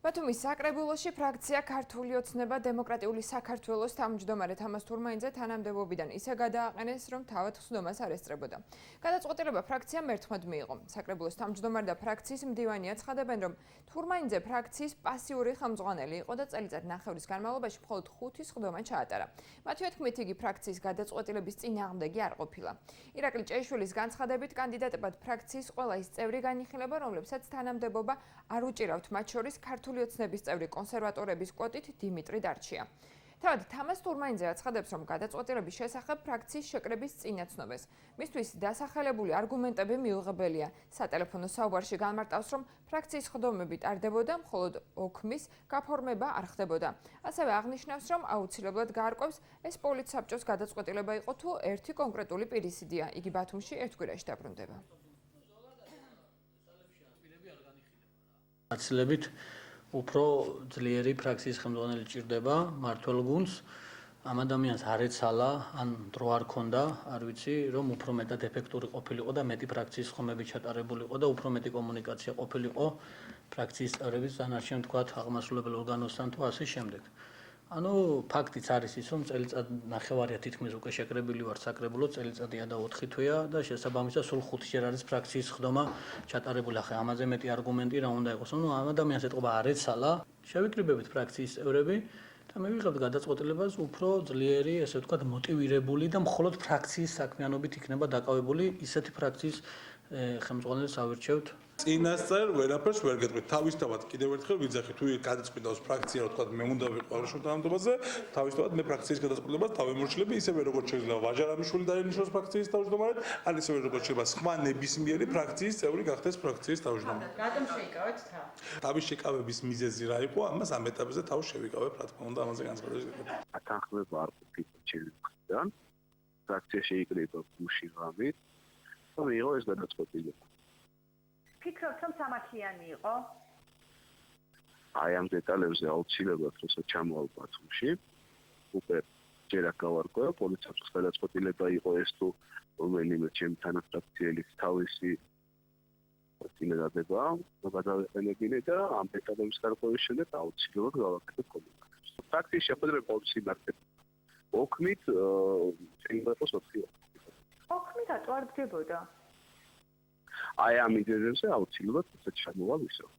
ბათუმის საკრებულოში ფრაქცია ქართული ოცნება დემოკრატიული საქართველოს თავმჯდომარე თამაზ თურმაინძე თანამდებობიდან ისე გადააყენეს, რომ თავად ხსნომას არ ესწრებოდა. გადაწყვეტილება ფრაქციამ ერთხმად მიიღო. საკრებულოს თავმჯდომარე და ფრაქციის მდივანი აცხადებენ, რომ თურმაინძე ფრაქციის პასიური ხელმძღვანელი იყო და წელიწად ნახევრის განმავლობაში მხოლოდ 5 სხდომა ჩაატარა. მათივე თქმით, იგი ფრაქციის გადაწყვეტილების წინააღმდეგი არ ყოფილა. ირაკლი ჭეიშვილის განცხადებით, კანდიდატებად ფრაქციის ყველა ის წევრი განიხილება, რომლებსაც თანამდებობა არ უჭირავთ, მათ შორის ქართული ოცნების წევრი კონსერვატორების კვოტით დიმიტრი დარჩია. თავად თამაზ თურმაინძე აცხადებს, რომ გადაწყვეტილების შესახებ ფრაქციის შეკრების წინ აცნობეს. მისთვის დასახელებული არგუმენტები მიუღებელია. სატელეფონო საუბარში განმარტავს, რომ ფრაქციის სხდომები ტარდებოდა, მხოლოდ ოქმის გაფორმება არ ხდებოდა. ასევე აღნიშნავს, რომ აუცილებლად გაარკვევს, ეს პოლიტსაბჭოს გადაწყვეტილება იყო თუ ერთი კონკრეტული პირის იდეა. იგი ბათუმში ერთ კვირაში დაბრუნდება. აცილებით უფრო ძლიერი ფრაქციის ხელმძღვანელი ჭირდება მმართველ გუნდს. ამ ადამიანს არ ეცალა, ან დრო არ ქონდა, არ ვიცი, რომ უფრო მეტად ეფექტური ყოფილიყო და მეტი ფრაქციის ხმები ჩატარებულიყო და უფრო მეტი კომუნიკაცია ყოფილიყო ფრაქციის წევრების დანარჩენ თქვათ აღმასრულებელ ორგანოსთან თუ ასე შემდეგ. ანუ ფაქტიც არის ის, რომ წელიწად ნახევარია თითქმის უკვე შეკრებილი ვარ საკრებულო, წელიწადია და 4 თვეა და შესაბამისად სულ 5 ჯერ არის ფრაქციის ხდომა ჩატარებული. ახლა ამაზე მეტი არგუმენტი რა უნდა იყოს? ანუ ამ ადამიანს ეთყობა არ ეცალა, შევიკრიბებით ფრაქციის წევრები და მივიღებთ გადაწყვეტილებას უფრო ძლიერი, ესე ვთქვათ, მოტივირებული და მხოლოდ ფრაქციის საქმიანობით იქნება დაკავებული ისეთი ფრაქციის ხელმძღვანელს ავირჩევთ. წინასწარ ვერაფერს ვერ გეტყვით. თავისთავად კიდევ ერთხელ ვიძახი, თუ გადაწყვიტავს ფრაქცია, რა თქვა, მე უნდა ვიყავ შეთანხმებაზე, თავისთავად მე ფრაქციის გადაწყვეტილებას თავემორჩილები, ისევე როგორც შეიძლება ვაჟარამიშვილი დაენიშნოს ფრაქციის თავმჯდომარედ, ან ისევე როგორც შეიძლება სხვა ნებისმიერი ფრაქციის წევრი გახდეს ფრაქციის თავმჯდომარე. რატომ შეიკავეთ თავს? თავის შეკავების მიზეზი რა იყო, ამას ამ ეტაპზე თავს შევიკავებ, რა თქმა უნდა, ამაზე განცხადების გეტყვით. ათანხმება არ ყოფილა ჩემთან. ფრაქცია შეიკრიბა გუში ღამით. და მიიღო ეს გადაწყვეტილება. ფიქრობთ, რომ სამართლიანი იყო? აი ამ დეტალებზე აუცილებლად როცა ჩამოვალ ბათუმში, უკვე ჯერ აქ გავარკვევა, პოლიციის გადაწყვეტილება იყო ეს თუ რომელიმე ჩემი თანაფრაქციელის თავისი წინადადება გადავეყენებინე და ამ დეტალების გარკვევის შემდეგ აუცილებლად გავაკეთებ კომუნიკაციას. ფრაქციის შეხვედრა პოლიციასთან ოქმით შეიძლება იყოს 4. ოქმი რატო არ დგებოდა? აი ამ იდეებზე აუცილებლად ჩამოვალ ისევ.